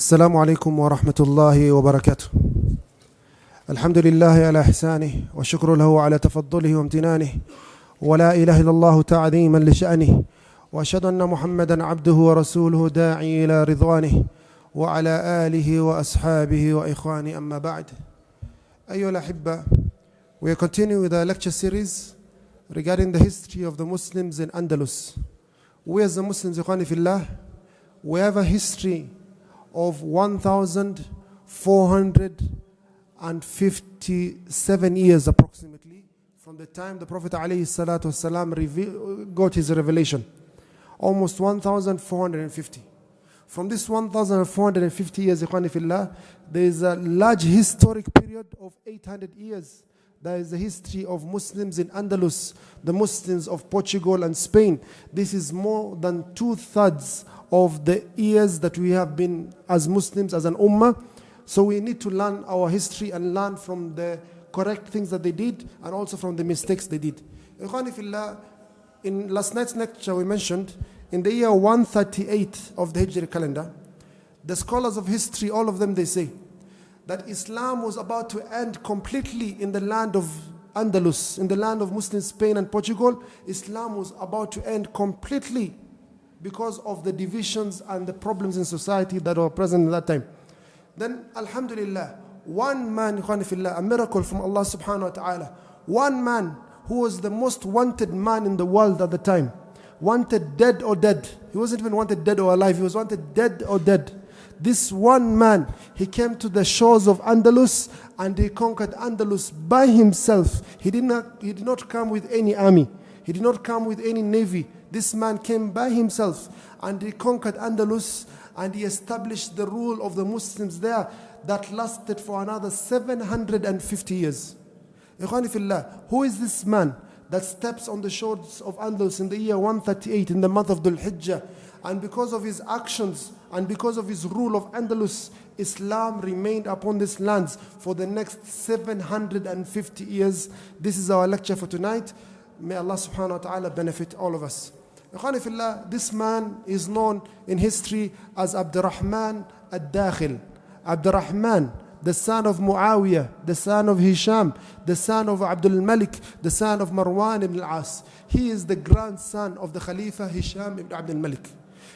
السلام عليكم ورحمة الله وبركاته. الحمد لله على إحسانه والشكر له على تفضله وامتنانه، ولا إله إلا الله تعظيما لشأنه، وأشهد أن محمدا عبده ورسوله داعي إلى رضوانه وعلى آله وأصحابه وإخوانه. أما بعد. أيها الأحبة, we are continuing with our lecture series regarding the history of the Muslims in Andalus. We as the Muslims, ikhwani fillah, we have a history of 1,457 years approximately from the time the Prophet ﷺ got his revelation. Almost 1,450. From this 1,450 years, ikhwani fillah, there is a large historic period of 800 years. That is the history of Muslims in Andalus, the Muslims of Portugal and Spain. This is more than 2/3 of the years that we have been as Muslims, as an ummah. So we need to learn our history and learn from the correct things that they did and also from the mistakes they did. Ikhwani fillah, in last night's lecture we mentioned, in the year 138 of the Hijri calendar, the scholars of history, all of them, they say that Islam was about to end completely in the land of Andalus, in the land of Muslim Spain and Portugal. Islam was about to end completely because of the divisions and the problems in society that were present at that time. Then, alhamdulillah, one man, a miracle from Allah subhanahu wa ta'ala, one man who was the most wanted man in the world at the time, wanted dead or dead. He wasn't even wanted dead or alive, he was wanted dead or dead. This one man, he came to the shores of Andalus and he conquered Andalus by himself. He did not come with any army. He did not come with any navy. This man came by himself and he conquered Andalus and he established the rule of the Muslims there that lasted for another 750 years. Ikhwani fillah, who is this man that steps on the shores of Andalus in the year 138 in the month of Dhul Hijjah? And because of his actions and because of his rule of Andalus, Islam remained upon these lands for the next 750 years. This is our lecture for tonight. May Allah subhanahu wa ta'ala benefit all of us. Ikhwani fillah, this man is known in history as Abdurrahman al-Dakhil. Abdurrahman, the son of Muawiyah, the son of Hisham, the son of Abdul Malik, the son of Marwan ibn al-As. He is the grandson of the Khalifa Hisham ibn Abdul Malik.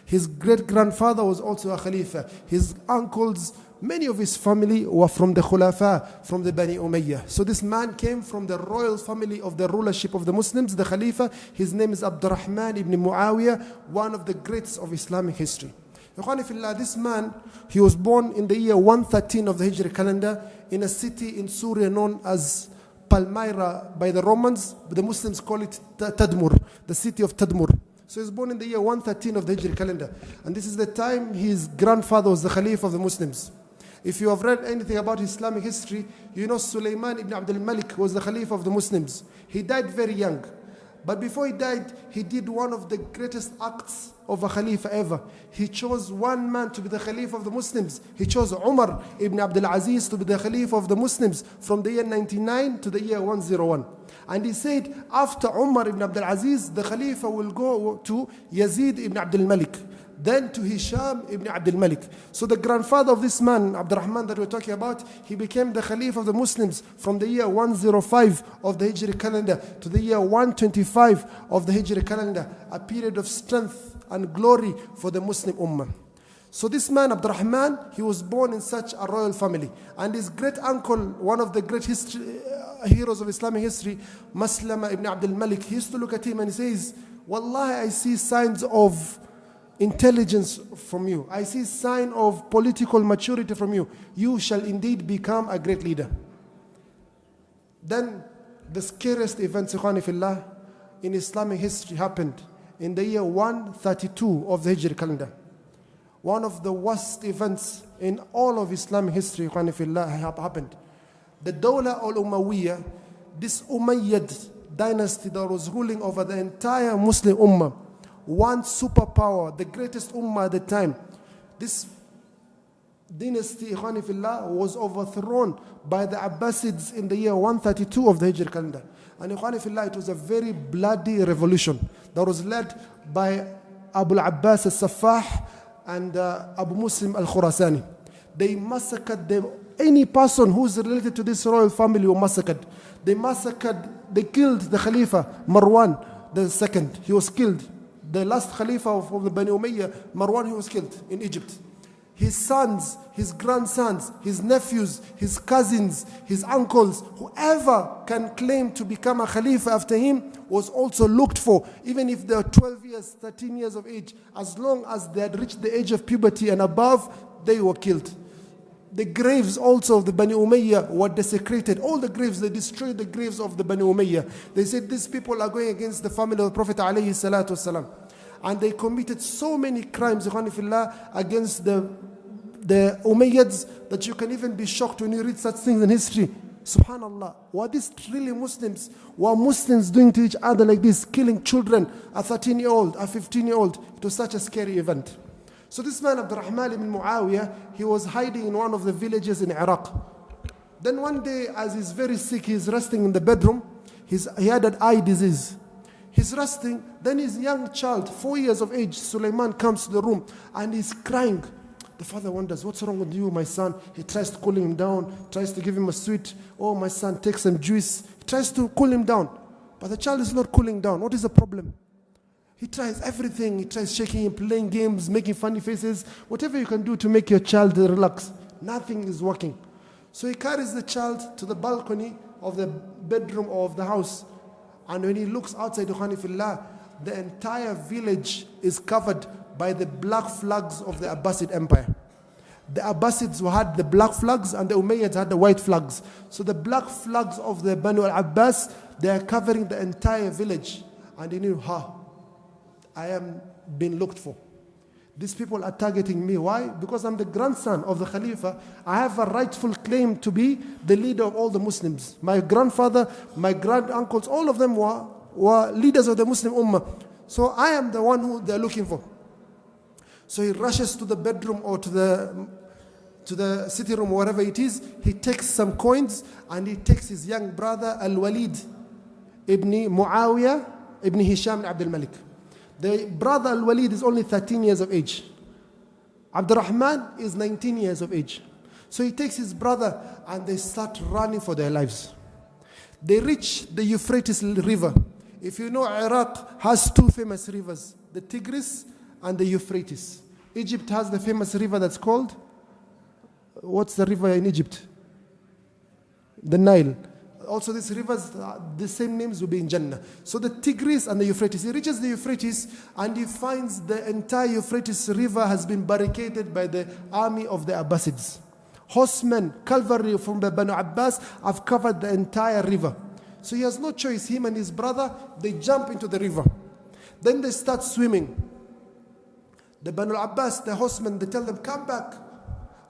His great-grandfather was also a Khalifa. His uncles, many of his family were from the Khulafa, from the Bani Umayyah. So this man came from the royal family of the rulership of the Muslims, the Khalifa. His name is Abdurrahman ibn Muawiyah, one of the greats of Islamic history. Ikhwani fillah, this man, he was born in the year 113 of the Hijri calendar in a city in Syria known as Palmyra by the Romans. The Muslims call it Tadmur, the city of Tadmur. So he was born in the year 113 of the Hijri calendar. And this is the time his grandfather was the Khalifa of the Muslims. If you have read anything about Islamic history, you know Sulaiman ibn Abdul Malik was the Khalifa of the Muslims. He died very young. But before he died, he did one of the greatest acts of a Khalifa ever. He chose one man to be the Khalifa of the Muslims. He chose Umar ibn Abdul Aziz to be the Khalifa of the Muslims from the year 99 to the year 101. And he said, after Umar ibn Abdul Aziz, the Khalifa will go to Yazid ibn Abdul Malik, then to Hisham ibn Abdul Malik. So the grandfather of this man, Abdurrahman that we're talking about, he became the Khalifa of the Muslims from the year 105 of the Hijri calendar to the year 125 of the Hijri calendar, a period of strength and glory for the Muslim Ummah. So this man, Abdurrahman, he was born in such a royal family. And his great uncle, one of the great heroes of Islamic history, Maslama ibn Abdul Malik, he used to look at him and he says, Wallahi, I see signs of intelligence from you. I see sign of political maturity from you. You shall indeed become a great leader. Then the scariest event, ikhwani fillah, in Islamic history happened in the year 132 of the Hijri calendar. One of the worst events in all of Islamic history, ikhwani fillah, happened. The Dawla al-Umayyah, this Umayyad dynasty that was ruling over the entire Muslim Ummah, one superpower, the greatest ummah at the time. This dynasty, ikhwani fillah, was overthrown by the Abbasids in the year 132 of the Hijri calendar. And ikhwani fillah, it was a very bloody revolution that was led by Abu al-Abbas al-Saffah and Abu Muslim al-Khurasani. They massacred them. Any person who's related to this royal family were massacred. They killed the Khalifa, Marwan the second. He was killed. The last Khalifa of the Bani Umayyah, Marwan, he was killed in Egypt. His sons, his grandsons, his nephews, his cousins, his uncles, whoever can claim to become a Khalifa after him was also looked for. Even if they were 12 years, 13 years of age, as long as they had reached the age of puberty and above, they were killed. The graves also of the Bani Umayyah were desecrated. All the graves, they destroyed the graves of the Bani Umayyah. They said these people are going against the family of the Prophet alayhi salatu wasalam. And they committed so many crimes against the Umayyads that you can even be shocked when you read such things in history. Subhanallah. Were these really Muslims? Were Muslims doing to each other like this, killing children, a 13-year-old, a 15-year-old? It was such a scary event. So this man, Abdurrahman ibn Muawiyah, he was hiding in one of the villages in Iraq. Then one day, as he's very sick, he's resting in the bedroom. He had an eye disease. He's resting. Then his young child, 4 years of age, Sulaiman, comes to the room and he's crying. The father wonders, what's wrong with you, my son? He tries to cool him down, tries to give him a sweet. Oh, my son, take some juice. He tries to cool him down. But the child is not cooling down. What is the problem? He tries everything. He tries shaking him, playing games, making funny faces. Whatever you can do to make your child relax. Nothing is working. So he carries the child to the balcony of the bedroom of the house. And when he looks outside, the entire village is covered by the black flags of the Abbasid Empire. The Abbasids had the black flags and the Umayyads had the white flags. So the black flags of the Banu al-Abbas, they are covering the entire village. And he knew, I am being looked for. These people are targeting me. Why? Because I'm the grandson of the Khalifa. I have a rightful claim to be the leader of all the Muslims. My grandfather, my granduncles, all of them were leaders of the Muslim Ummah. So I am the one who they're looking for. So he rushes to the bedroom or to the city room, wherever it is. He takes some coins and he takes his young brother Al-Walid ibn Muawiyah ibn Hisham ibn Abdul Malik. The brother Al-Walid is only 13 years of age. Abdurrahman is 19 years of age. So he takes his brother and they start running for their lives. They reach the Euphrates River. If you know, Iraq has two famous rivers, the Tigris and the Euphrates. Egypt has the famous river that's called, what's the river in Egypt? The Nile. Also these rivers, the same names will be in Jannah. So the Tigris and the Euphrates. He reaches the Euphrates and he finds the entire Euphrates river has been barricaded by the army of the Abbasids. Horsemen, cavalry from the Banu Abbas have covered the entire river. So he has no choice. Him and his brother, they jump into the river. Then they start swimming. The Banu Abbas, the horsemen, they tell them, come back.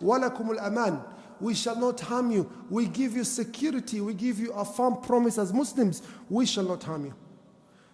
Walakum al-aman. We shall not harm you. We give you security. We give you a firm promise as Muslims. We shall not harm you.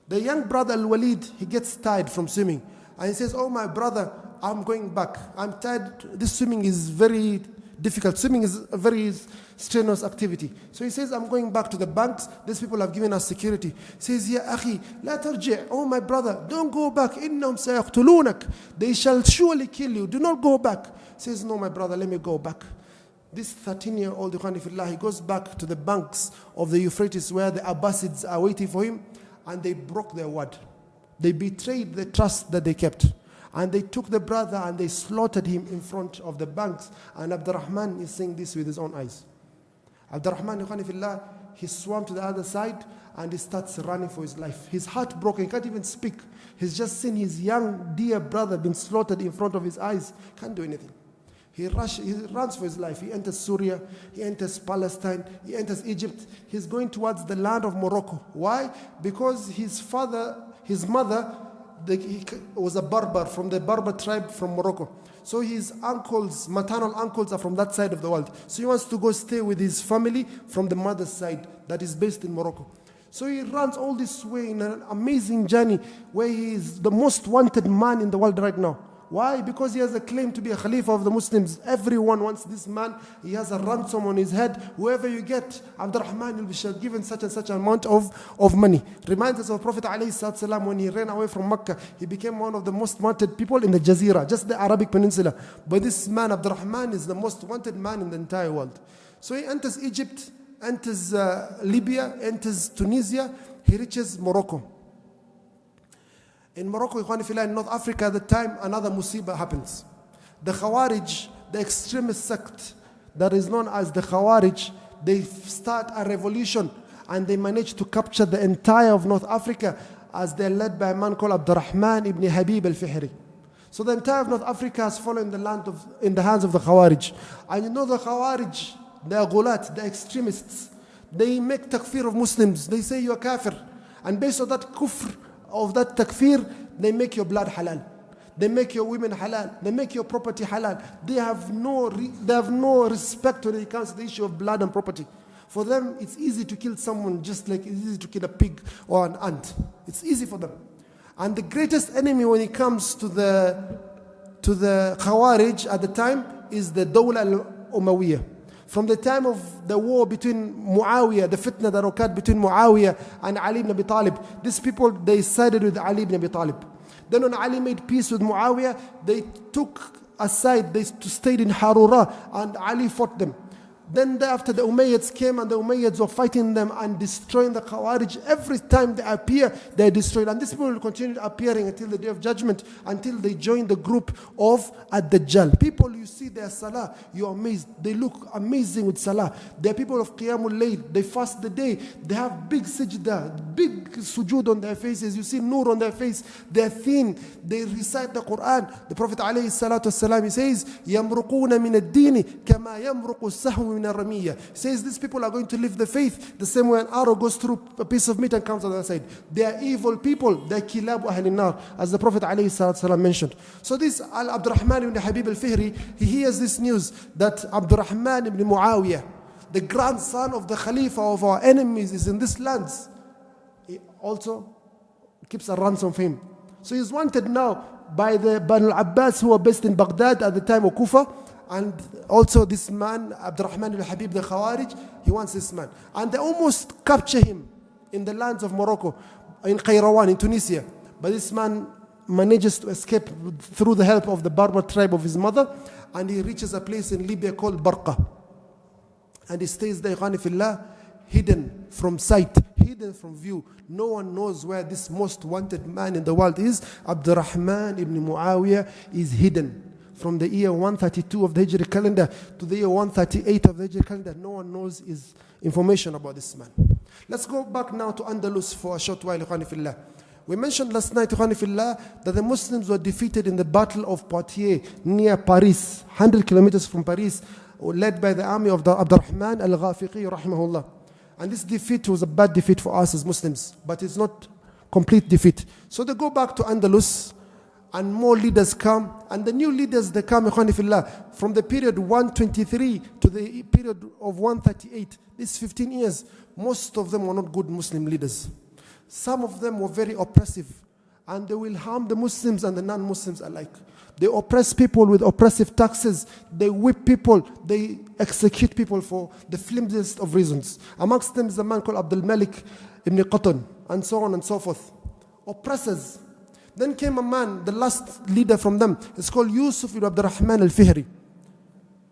The young brother Al-Walid, he gets tired from swimming. And he says, oh my brother, I'm going back. I'm tired. This swimming is very difficult. Swimming is a very strenuous activity. So he says, I'm going back to the banks. These people have given us security. He says, Ya akhi, la tarji'. Oh my brother, don't go back. Innahum sayaqtulunak. They shall surely kill you. Do not go back. He says, no my brother, let me go back. This 13-year-old, he goes back to the banks of the Euphrates where the Abbasids are waiting for him, and they broke their word. They betrayed the trust that they kept. And they took the brother and they slaughtered him in front of the banks. And Abdurrahman is seeing this with his own eyes. Abdurrahman, he swam to the other side and he starts running for his life. His heart broken, he can't even speak. He's just seen his young, dear brother being slaughtered in front of his eyes. Can't do anything. He runs for his life. He enters Syria, he enters Palestine, he enters Egypt. He's going towards the land of Morocco. Why? Because his mother, he was a Berber from the Berber tribe from Morocco. So his uncles, maternal uncles, are from that side of the world. So he wants to go stay with his family from the mother's side that is based in Morocco. So he runs all this way in an amazing journey where he is the most wanted man in the world right now. Why? Because he has a claim to be a Khalifa of the Muslims. Everyone wants this man. He has a ransom on his head. Whoever you get, Abdurrahman will be given such and such amount of money. Reminds us of Prophet ﷺ when he ran away from Mecca. He became one of the most wanted people in the Jazeera, just the Arabic Peninsula. But this man, Abdurrahman, is the most wanted man in the entire world. So he enters Egypt, enters Libya, enters Tunisia. He reaches Morocco. In Morocco, in North Africa, at the time, another musibah happens. The Khawarij, the extremist sect that is known as the Khawarij, they start a revolution and they manage to capture the entire of North Africa as they're led by a man called Abdurrahman ibn Habib al-Fihri. So the entire of North Africa has fallen in the hands of the Khawarij. And you know the Khawarij, the ghulat, the extremists, they make takfir of Muslims. They say you're kafir. And based on that kufr, of that takfir, they make your blood halal. They make your women halal. They make your property halal. They have no respect when it comes to the issue of blood and property. For them, it's easy to kill someone just like it's easy to kill a pig or an ant. It's easy for them. And the greatest enemy when it comes to the Khawarij at the time is the Dawla al-Umayyah. From the time of the war between Muawiyah, the fitna that occurred between Muawiyah and Ali ibn Abi Talib, these people, they sided with Ali ibn Abi Talib. Then when Ali made peace with Muawiyah, they took a side, they stayed in Harura, and Ali fought them. Then after the Umayyads came and the Umayyads were fighting them and destroying the Khawarij. Every time they appear, they are destroyed. And these people will continue appearing until the day of judgment, until they join the group of Ad-Dajjal. People, you see their salah, you're amazed. They look amazing with salah. They're people of Qiyamul Layl. They fast the day. They have big sajda, big sujood on their faces. You see nur on their face. They're thin. They recite the Quran. The Prophet ﷺ, he says, يَمْرُقُونَ مِنَ الدِّينِ كَمَا يَمْرُقُ السَّهْوِ. He says these people are going to leave the faith the same way an arrow goes through a piece of meat and comes on the other side. They are evil people. They are kilab ahl nar, as the Prophet ﷺ mentioned. So this Abdurrahman ibn Habib al-Fihri, he hears this news that Abdurrahman ibn Muawiyah, the grandson of the Khalifa of our enemies, is in these lands. He also keeps a ransom for him. So he's wanted now by the Banu al-Abbas who were based in Baghdad at the time of Kufa. And also this man, Abdurrahman ibn Habib the Khawarij, he wants this man. And they almost capture him in the lands of Morocco, in Qayrawan, in Tunisia. But this man manages to escape through the help of the Berber tribe of his mother. And he reaches a place in Libya called Barqa. And he stays there, hidden from sight, hidden from view. No one knows where this most wanted man in the world is. Abdurrahman ibn Muawiyah is hidden. From the year 132 of the Hijri calendar to the year 138 of the Hijri calendar, no one knows his information about this man. Let's go back now to Andalus for a short while. We mentioned last night that the Muslims were defeated in the Battle of Poitiers near Paris, 100 kilometers from Paris, led by the army of the Abdurrahman al-Ghafiqi rahimahullah. And this defeat was a bad defeat for us as Muslims, but it's not complete defeat. So they go back to Andalus, and more leaders come, and the new leaders, they come from the period 123 to the period of 138, these 15 years, most of them were not good Muslim leaders. Some of them were very oppressive, and they will harm the Muslims and the non-Muslims alike. They oppress people with oppressive taxes, they whip people, they execute people for the flimsiest of reasons. Amongst them is a man called Abdul Malik ibn Qatan, and so on and so forth. Oppressors. Then came a man, the last leader from them, it's called Yusuf ibn Abdurrahman al-Fihri.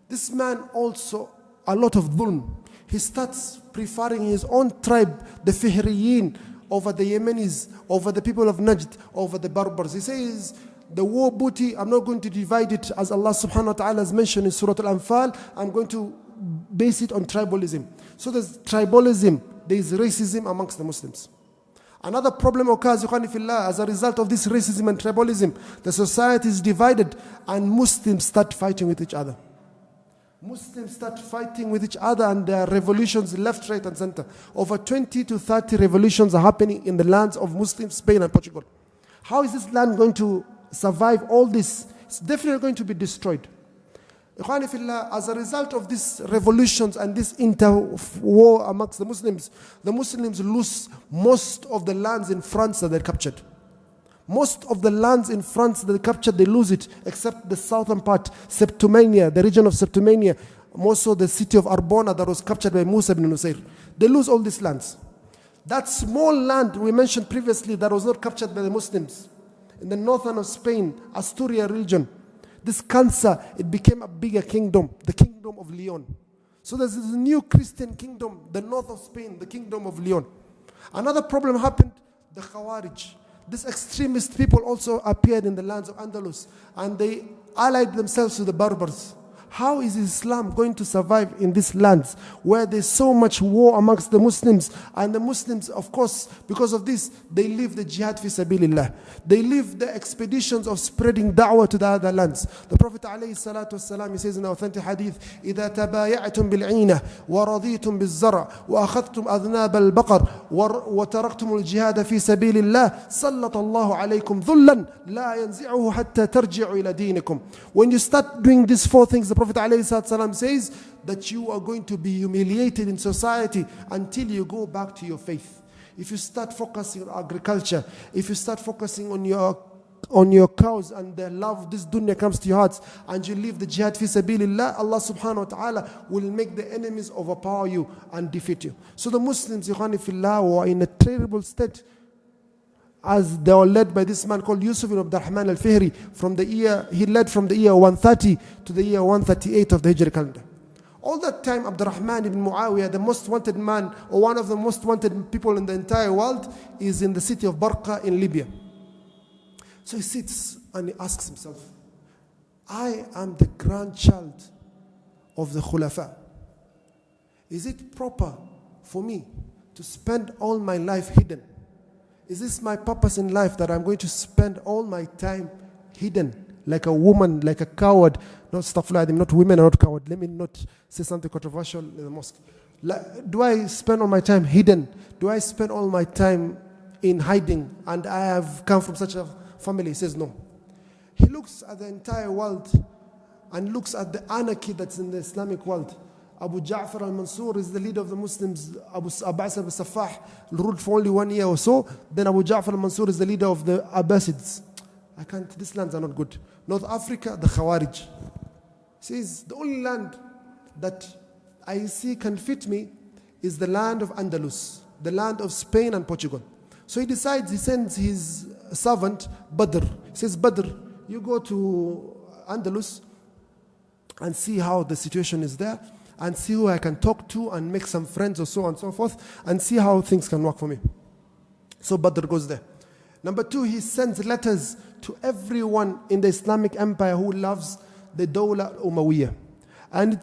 This man also, a lot of dhulm. He starts preferring his own tribe, the Fihriyin, over the Yemenis, over the people of Najd, over the Berbers. He says, the war booty, I'm not going to divide it as Allah subhanahu wa ta'ala has mentioned in Surah Al-Anfal. I'm going to base it on tribalism. So there's tribalism, there's racism amongst the Muslims. Another problem occurs as a result of this racism and tribalism. The society is divided and Muslims start fighting with each other. Muslims start fighting with each other, and there are revolutions left, right and center. Over 20 to 30 revolutions are happening in the lands of Muslims, Spain and Portugal. How is this land going to survive all this? It's definitely going to be destroyed. As a result of these revolutions and this inter-war amongst the Muslims lose most of the lands in France that they captured. Most of the lands in France that they captured, they lose it, except the southern part, Septimania, the region of Septimania, more so the city of Arbona that was captured by Musa ibn Nusayr. They lose all these lands. That small land we mentioned previously that was not captured by the Muslims, in the northern of Spain, Asturias region, this cancer, it became a bigger kingdom, the kingdom of Leon. So there's this new Christian kingdom, the north of Spain, the kingdom of Leon. Another problem happened, the Khawarij. These extremist people also appeared in the lands of Andalus, and they allied themselves to the Berbers. How is Islam going to survive in these lands where there's so much war amongst the Muslims? And the Muslims, of course, because of this, they leave the jihad fi sabilillah. They leave the expeditions of spreading da'wah to the other lands. The Prophet ﷺ, he says in the authentic hadith, إِذَا تَبَايَعْتُمْ بِالْعِينَةِ وَرَضِيتُمْ بِالزَّرْعِ وَأَخَذْتُمْ أَذْنَابَ الْبَقَرِ وَتَرَكْتُمُ الْجِهَادَ فِي سَبِيلِ اللَّهِ سَلَّطَ اللَّهُ عَلَيْكُمْ ذُلًّا لَا يَنْزِعُهُ حَتَّى تَرْجِعُوا إِلَى دِينِكُمْ. When you start doing these four things, the Prophet ﷺ says that you are going to be humiliated in society until you go back to your faith. If you start focusing on agriculture, if you start focusing on your cows and the love of this dunya comes to your hearts, and you leave the jihad fi sabilillah, Allah subhanahu wa ta'ala will make the enemies overpower you and defeat you. So the Muslims, ikhwani fillah, were in a terrible state, as they were led by this man called Yusuf ibn Abdurrahman al-Fihri. He led from the year 130 to the year 138 of the Hijri calendar. All that time, Abdurrahman ibn Muawiyah, the most wanted man, or one of the most wanted people in the entire world, is in the city of Barqa in Libya. So he sits and he asks himself, I am the grandchild of the Khulafa. Is it proper for me to spend all my life hidden? Is this my purpose in life, that I'm going to spend all my time hidden, like a woman, like a coward? Not stuff like them, not women are not coward. Let me not say something controversial in the mosque. Do I spend all my time hidden? Do I spend all my time in hiding? And I have come from such a family. He says no. He looks at the entire world and looks at the anarchy that's in the Islamic world. Abu Ja'far al-Mansur is the leader of the Muslims. Abu Abbas al-Saffah ruled for only 1 year or so. Then Abu Ja'far al-Mansur is the leader of the Abbasids. These lands are not good. North Africa, the Khawarij. He says, the only land that I see can fit me is the land of Andalus, the land of Spain and Portugal. So he decides, he sends his servant, Badr. He says, Badr, you go to Andalus and see how the situation is there, and see who I can talk to and make some friends or so on and so forth, and see how things can work for me. So Badr goes there. Number two, he sends letters to everyone in the Islamic Empire who loves the Dawla Umayyah. And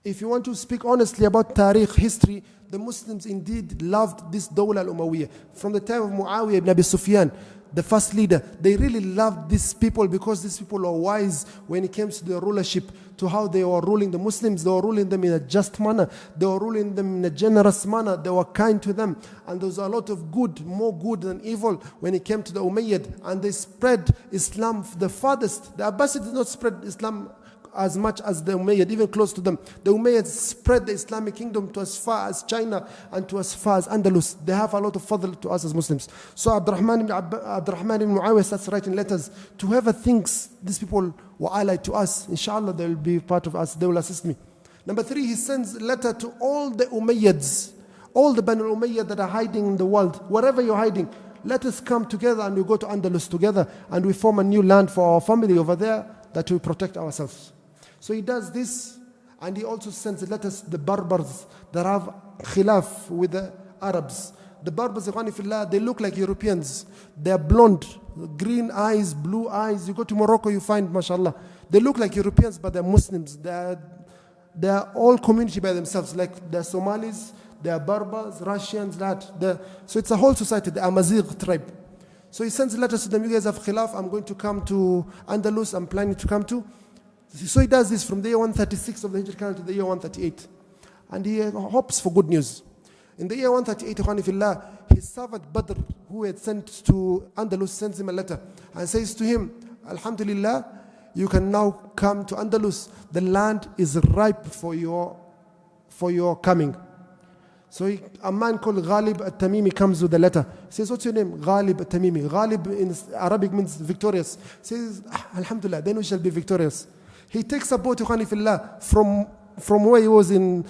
if you want to speak honestly about Tariq, history, the Muslims indeed loved this Dawla Umayyah. From the time of Muawiyah ibn Abi Sufyan, the first leader, they really loved these people because these people are wise when it comes to their rulership, to how they were ruling the Muslims. They were ruling them in a just manner. They were ruling them in a generous manner. They were kind to them. And there was a lot of good, more good than evil when it came to the Umayyad. And they spread Islam the farthest. The Abbasids did not spread Islam as much as the Umayyad, even close to them. The Umayyads spread the Islamic kingdom to as far as China and to as far as Andalus. They have a lot of fadl to us as Muslims. So Abdurrahman ibn Muawiyah starts writing letters to whoever thinks these people were allied to us. Inshallah, they will be part of us. They will assist me. Number three, he sends a letter to all the Umayyads, all the Banu Umayyad that are hiding in the world. Wherever you're hiding, let us come together and we go to Andalus together and we form a new land for our family over there that will protect ourselves. So he does this, and he also sends letters to the Berbers that have khilaf with the Arabs. The Berbers, they look like Europeans. They're blonde, green eyes, blue eyes. You go to Morocco, you find, mashallah, they look like Europeans, but they're Muslims. They're all community by themselves, like they're Somalis, they're Berbers, Russians, so it's a whole society, the Amazigh tribe. So he sends letters to them, you guys have khilaf, I'm going to come to Andalus, I'm planning to come to. So he does this from the year 136 of the Hijri calendar to the year 138. And he hopes for good news. In the year 138, his servant Badr, who had sent to Andalus, sends him a letter and says to him, Alhamdulillah, you can now come to Andalus. The land is ripe for your coming. So a man called Ghalib al-Tamimi comes with a letter. He says, what's your name? Ghalib al-Tamimi. Ghalib in Arabic means victorious. He says, Alhamdulillah, then we shall be victorious. He takes a boat, Ikhwani fillah, from where he was in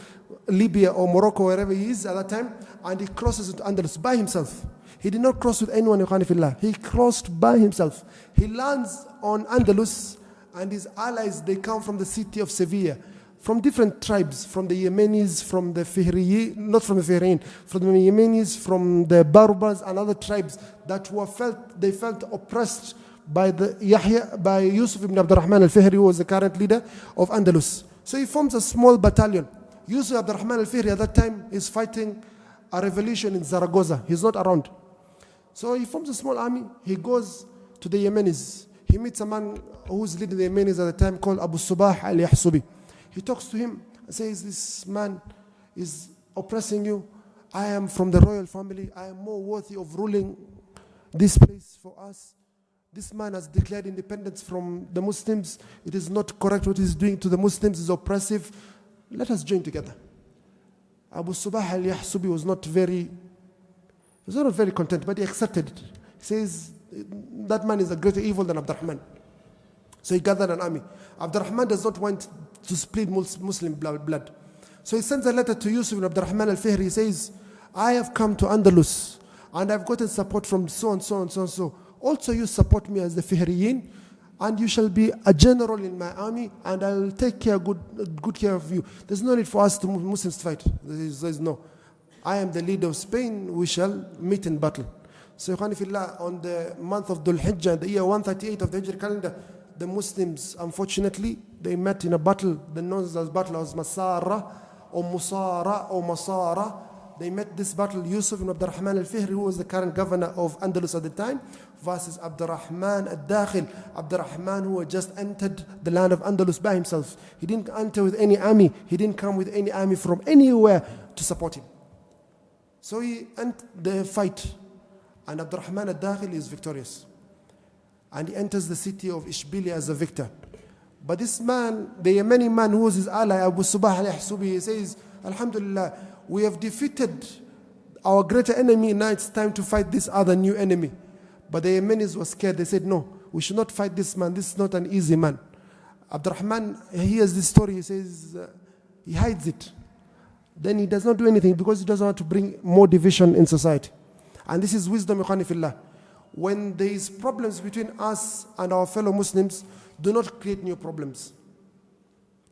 Libya or Morocco, wherever he is at that time, and he crosses into Andalus by himself. He did not cross with anyone, Ikhwani fillah. He crossed by himself. He lands on Andalus, and his allies, they come from the city of Sevilla, from different tribes, from the Yemenis, from the Fihriyin, not from the Fihriyin, from the Yemenis, from the Berbers and other tribes that felt oppressed by by Yusuf ibn Abdurrahman al-Fihri, who was the current leader of Andalus. So he forms a small battalion. Yusuf Abdurrahman al-Fihri at that time is fighting a revolution in Zaragoza. He's not around. So he forms a small army. He goes to the Yemenis. He meets a man who's leading the Yemenis at the time called Abu Subah al-Yahsubi. He talks to him and says, this man is oppressing you. I am from the royal family. I am more worthy of ruling this place for us. This man has declared independence from the Muslims. It is not correct what he's doing to the Muslims. It's oppressive. Let us join together. Abu Subah al-Yahsubi was not very content, but he accepted it. He says, that man is a greater evil than Abdurrahman. So he gathered an army. Abdurrahman does not want to split Muslim blood. So he sends a letter to Yusuf ibn Abdurrahman al-Fihri. He says, I have come to Andalus and I've gotten support from so and so and so and so. Also you support me as the Fihriyin, and you shall be a general in my army, and I will take good care of you. There's no need for us to Muslims to fight. There's no. I am the leader of Spain. We shall meet in battle. So on the month of Dhul Hijjah, the year 138 of the Hijri calendar, the Muslims, unfortunately, they met in a battle. The known as battle was Masara or Musara or Masara. They met this battle, Yusuf ibn Abdurrahman al-Fihri, who was the current governor of Andalus at the time, versus Abdurrahman al-Dakhil. Abdurrahman, who had just entered the land of Andalus by himself. He didn't enter with any army. He didn't come with any army from anywhere to support him. So he entered the fight, and Abdurrahman al-Dakhil is victorious. And he enters the city of Ishbili as a victor. But this man, the Yemeni man who was his ally, Abu Subah al-Yahsubi, he says, Alhamdulillah, we have defeated our greater enemy. Now it's time to fight this other new enemy. But the Yemenis were scared. They said, no, we should not fight this man. This is not an easy man. Abdurrahman hears this story. He says, he hides it. Then he does not do anything because he doesn't want to bring more division in society. And this is wisdom, ikhwani fillah. When there is problems between us and our fellow Muslims, do not create new problems.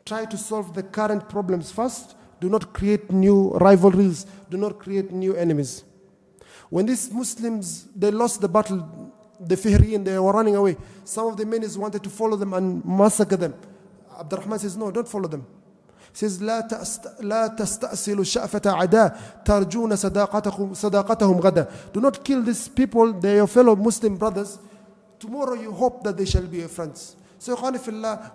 Try to solve the current problems first. Do not create new rivalries. Do not create new enemies. When these Muslims, they lost the battle, the Fihriyin, they were running away. Some of the men wanted to follow them and massacre them. Abdurrahman says, no, don't follow them. He says, لا تستأصلوا شأفة عداء ترجون صداقتهم غدا. Do not kill these people, they are your fellow Muslim brothers. Tomorrow you hope that they shall be your friends. So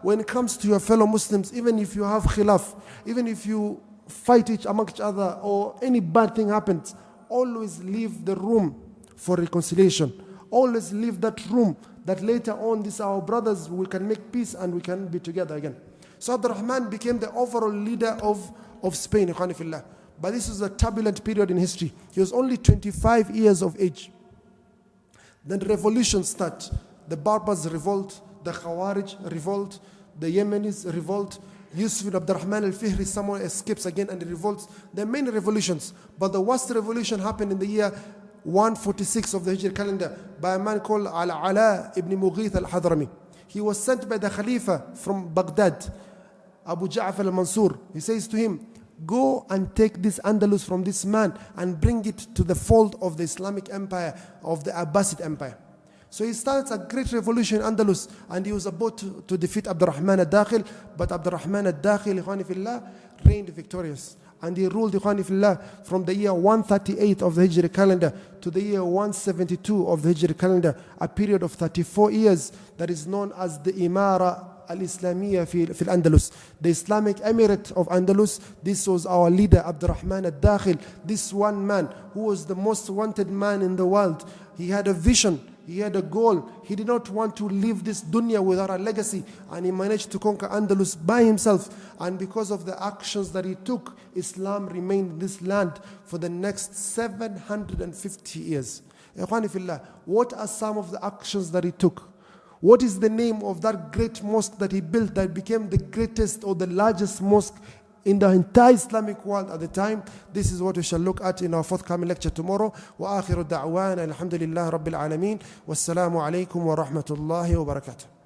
when it comes to your fellow Muslims, even if you have khilaf, even if you fight amongst each other or any bad thing happens, always leave the room for reconciliation. Always leave that room that later on our brothers, we can make peace and we can be together again. So Abdurrahman became the overall leader of Spain. But this was a turbulent period in history. He was only 25 years of age. Then revolution started. The Berbers revolt, the Khawarij revolt, the Yemenis revolt. Yusuf ibn Abdurrahman al-Fihri, someone escapes again and revolts. There are many revolutions. But the worst revolution happened in the year 146 of the Hijri calendar by a man called Al-Ala ibn Mughith al-Hadrami. He was sent by the Khalifa from Baghdad, Abu Ja'far al-Mansur. He says to him, go and take this Andalus from this man and bring it to the fold of the Islamic Empire, of the Abbasid Empire. So he starts a great revolution in Andalus, and he was about to defeat Abdurrahman al-Dakhil, but Abdurrahman al-Dakhil, ikhwani fillah, reigned victorious. And he ruled, ikhwani fillah, from the year 138 of the Hijri calendar to the year 172 of the Hijri calendar, a period of 34 years that is known as the Imara al-Islamiyya fi al-Andalus, the Islamic Emirate of Andalus. This was our leader, Abdurrahman al-Dakhil, this one man who was the most wanted man in the world. He had a vision. He had a goal. He did not want to leave this dunya without a legacy, and he managed to conquer Andalus by himself. And because of the actions that he took, Islam remained in this land for the next 750 years. Ikhwani fillah, what are some of the actions that he took? What is the name of that great mosque that he built that became the greatest or the largest mosque in the entire Islamic world at the time? This is what we shall look at in our forthcoming lecture tomorrow. Wa akhiru da'wana alhamdulillahi rabbil alameen. Wassalamu alaikum wa rahmatullahi wa barakatuh.